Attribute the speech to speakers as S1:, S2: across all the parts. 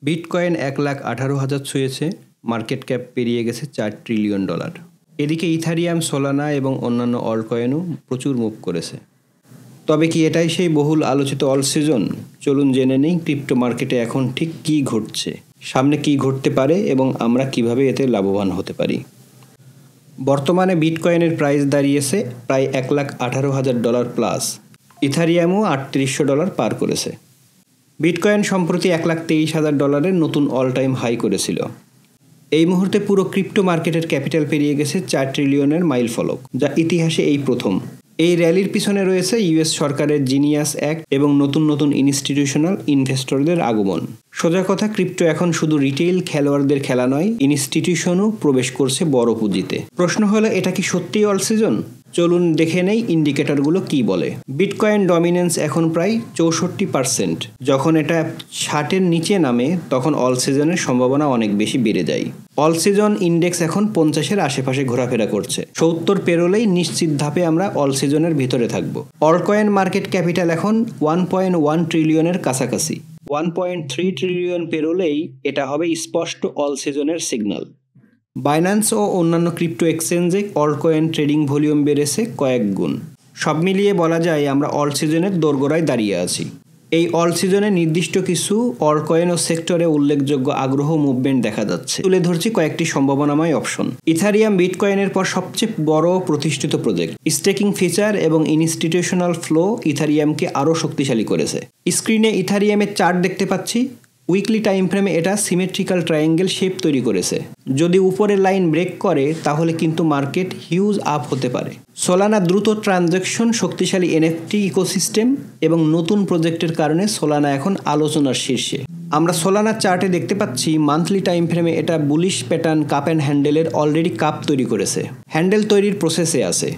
S1: Bitcoin 1,18,000 ছুঁয়েছে, market cap পেরিয়ে গেছে $4 trillion. এদিকে ইথারিয়াম, সোলানা এবং অন্যান্য অল্টকয়েনও প্রচুর মুভ করেছে। তবে কি এটাই সেই বহুল আলোচিত অল সিজন? চলুন জেনে নেই ক্রিপ্টো মার্কেটে এখন ঠিক কী ঘটছে, সামনে কী ঘটতে পারে এবং আমরা কিভাবে এতে লাভবান হতে পারি। বর্তমানে বিটকয়েনের প্রাইস দাঁড়িয়েছে প্রায় $1,18,000 প্লাস। ইথারিয়ামও $3,800 পার করেছে। বিটকয়েন সম্প্রতি $1,23,000 নতুন অল টাইম হাই করেছিল। এই মুহূর্তে পুরো ক্রিপ্টো মার্কেটের ক্যাপিটাল পেরিয়ে গেছে $4 ট্রিলিয়নের মাইল ফলক, যা ইতিহাসে এই প্রথম। এই র্যালির পিছনে রয়েছে ইউএস সরকারের জিনিয়াস অ্যাক্ট এবং নতুন নতুন ইনস্টিটিউশনাল ইনভেস্টরদের আগমন। সোজা কথা, ক্রিপ্টো এখন শুধু রিটেইল খেলোয়াড়দের খেলা নয়, ইনস্টিটিউশনও প্রবেশ করছে বড় পুঁজিতে। প্রশ্ন হলো, এটা কি সত্যিই অল সিজন? চলুন দেখে নেই ইন্ডিকেটরগুলো কি বলে। বিটকয়েন ডমিনেন্স এখন প্রায় 64%। যখন এটা 60-এর নিচে নামে তখন অল সিজনের সম্ভাবনা অনেক বেশি বেড়ে যায়। অল সিজন ইন্ডেক্স এখন 50-এর আশেপাশে ঘোরাফেরা করছে। 70 পেরোলেই নিশ্চিত ধাপে আমরা অল সিজনের ভিতরে থাকব। অল্টকয়েন মার্কেট ক্যাপিটাল এখন 1.1 ট্রিলিয়নের কাছাকাছি। 1.3 ট্রিলিয়ন পেরোলেই এটা হবে স্পষ্ট অল সিজনের সিগন্যাল। বাইন্যান্স ও অন্যান্য ক্রিপ্টো এক্সচেঞ্জে অল্টকয়েন ট্রেডিং ভলিউম বেড়েছে কয়েক গুণ। সব মিলিয়ে বলা যায় আমরা অল সিজনের দোরগোড়ায় দাঁড়িয়ে আছি। এই অল সিজনে নির্দিষ্ট কিছু অল্টকয়েন ও সেক্টরে উল্লেখযোগ্য আগ্রহ মুভমেন্ট দেখা যাচ্ছে। তুলে ধরছি কয়েকটি সম্ভাবনাময় অপশন। ইথারিয়াম বিটকয়েনের পর সবচেয়ে বড় প্রতিষ্ঠিত প্রজেক্ট। স্টেকিং ফিচার এবং ইনস্টিটিউশনাল ফ্লো ইথারিয়ামকে আরও শক্তিশালী করেছে। স্ক্রিনে ইথারিয়ামের চার্ট দেখতে পাচ্ছি। উইকলি টাইম ফ্রেমে এটা সিমেট্রিক্যাল ট্রায়াঙ্গেল শেপ তৈরি করেছে। যদি উপরের লাইন ব্রেক করে তাহলে কিন্তু মার্কেট হিউজ আপ হতে পারে। সোলানা দ্রুত ট্রানজ্যাকশন, শক্তিশালী এনএফটি ইকোসিস্টেম এবং নতুন প্রজেক্টের কারণে সোলানা এখন আলোচনার শীর্ষে। আমরা সোলানার চার্টে দেখতে পাচ্ছি মান্থলি টাইম ফ্রেমে এটা বুলিশ প্যাটার্ন কাপ অ্যান্ড হ্যান্ডেলের অলরেডি কাপ তৈরি করেছে। হ্যান্ডেল তৈরির প্রসেসে আছে।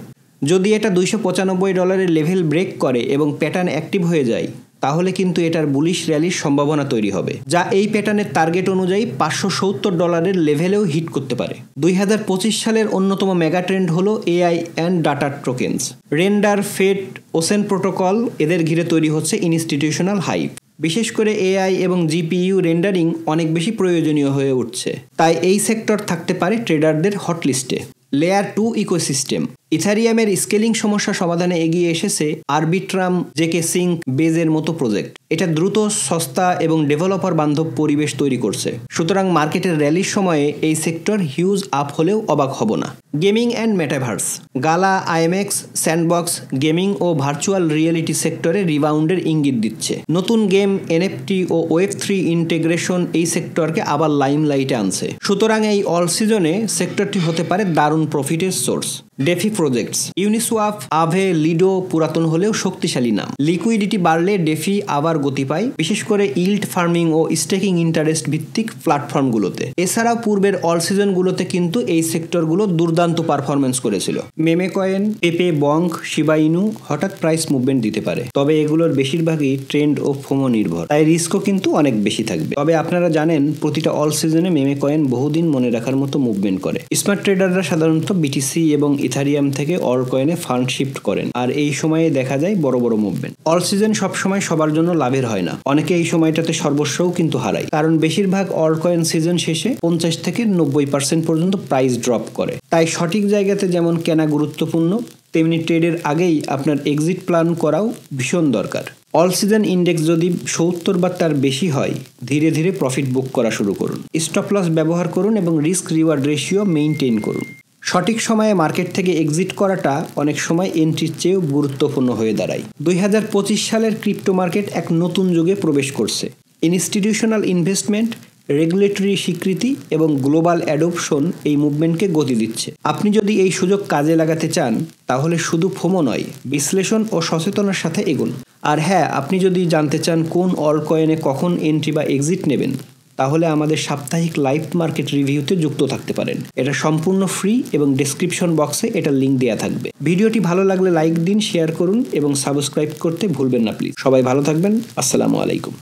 S1: যদি এটা $295 লেভেল ব্রেক করে এবং প্যাটার্ন অ্যাক্টিভ হয়ে যায় তাহলে কিন্তু এটার বুলিশ র্যালির সম্ভাবনা তৈরি হবে, যা এই প্যাটার্নের টার্গেট অনুযায়ী $570 লেভেলেও হিট করতে পারে। 2025 সালের অন্যতম মেগা ট্রেন্ড হলো AI and data tokens. Render, Fet, Ocean Protocol, এদের ঘিরে তৈরি হচ্ছে ইনস্টিটিউশনাল হাইপ। বিশেষ করে এআই এবং জিপিইউ রেন্ডারিং অনেক বেশি প্রয়োজনীয় হয়ে উঠছে, তাই এই সেক্টর থাকতে পারে ট্রেডারদের হটলিস্টে। Layer 2 ecosystem. ইথারিয়ামের স্কেলিং সমস্যা সমাধানে এগিয়ে এসেছে আরবিট্রাম, জেকে সিঙ্ক, বেজের মতো প্রজেক্ট। এটা দ্রুত, সস্তা এবং ডেভেলপার বান্ধব পরিবেশ তৈরি করছে। সুতরাং মার্কেটের র্যালির সময়ে এই সেক্টর হিউজ আপ হলেও অবাক হব না। Gaming and metaverse. গালা, আইএমএক্স, স্যান্ডবক্স গেমিং ও ভার্চুয়াল রিয়েলিটি সেক্টরে রিবাউন্ডের ইঙ্গিত দিচ্ছে। নতুন গেম, এনএফটি ও ওয়েব3 ইন্টিগ্রেশন এই সেক্টরকে আবার লাইমলাইটে আনছে। সুতরাং এই অল সিজনে সেক্টরটি হতে পারে দারুণ প্রফিটের source. DeFi projects. Uniswap, Aave, Lido পুরাতন হলেও শক্তিশালী নাম। লিকুইডিটি বাড়লে ডেফি আবার গতি পায়, বিশেষ করে ইল্ড ফার্মিং ও স্টেকিং ইন্টারেস্ট ভিত্তিক প্ল্যাটফর্মগুলোতে। এছাড়াও পূর্বের অল সিজনগুলোতে কিন্তু এই সেক্টরগুলো দুর্দান্ত পারফরমেন্স করেছিল। মেমে কয়েন, পেপে, বঙ্ক, শিবা ইনু হঠাৎ প্রাইস মুভমেন্ট দিতে পারে, তবে এগুলোর বেশিরভাগই ট্রেন্ড ও ফোমো নির্ভর, তাই রিস্কও কিন্তু অনেক বেশি থাকবে। তবে আপনারা জানেন প্রতিটা অল সিজনে মেমে কয়েন বহুদিন মনে রাখার মতো মুভমেন্ট করে। স্মার্ট ট্রেডাররা সাধারণত বিটিসি এবং ইথারিয়াম থেকে অল কয়েনে ফান্ড শিফট করেন, আর এই সময়ে দেখা যায় বড় বড় মুভমেন্ট। অল সিজন সবসময় সবার জন্য লাভের হয় না। অনেকে এই সময়টাতে সর্বস্বও কিন্তু হারায়, কারণ বেশিরভাগ অল কয়েন সিজন শেষে 50 থেকে 90% পর্যন্ত প্রাইস ড্রপ করে। তাই সঠিক জায়গাতে যেমন কেনা গুরুত্বপূর্ণ, তেমনি ট্রেডের আগেই আপনার এক্সিট প্ল্যান করাও ভীষণ দরকার। অল সিজন ইন্ডেক্স যদি 70 বা তার বেশি হয়, ধীরে ধীরে প্রফিট বুক করা শুরু করুন। স্টপ লস ব্যবহার করুন এবং রিস্ক রিওয়ার্ড রেশিও মেইনটেইন করুন। সঠিক সময়ে মার্কেট থেকে এক্সিট করাটা অনেক সময় এন্ট্রির চেয়েও গুরুত্বপূর্ণ হয়ে দাঁড়ায়। 2025 সালের ক্রিপ্টো মার্কেট এক নতুন যুগে প্রবেশ করছে। ইনস্টিটিউশনাল ইনভেস্টমেন্ট, রেগুলেটরি স্বীকৃতি এবং গ্লোবাল অ্যাডপশন এই মুভমেন্টকে গতি দিচ্ছে। আপনি যদি এই সুযোগ কাজে লাগাতে চান তাহলে শুধু ফোমো নয়, বিশ্লেষণ ও সচেতনার সাথে এগুন। আর হ্যাঁ, আপনি যদি জানতে চান কোন অল্ট কয়েনে কখন এন্ট্রি বা এক্সিট নেবেন, তাহলে আমাদের সাপ্তাহিক লাইভ মার্কেট রিভিউতে যুক্ত থাকতে পারেন। এটা সম্পূর্ণ ফ্রি এবং ডেসক্রিপশন বক্সে এটার লিঙ্ক দেওয়া থাকবে। ভিডিওটি ভালো লাগলে লাইক দিন, শেয়ার করুন এবং সাবস্ক্রাইব করতে ভুলবেন না প্লিজ। সবাই ভালো থাকবেন। আসসালামু আলাইকুম।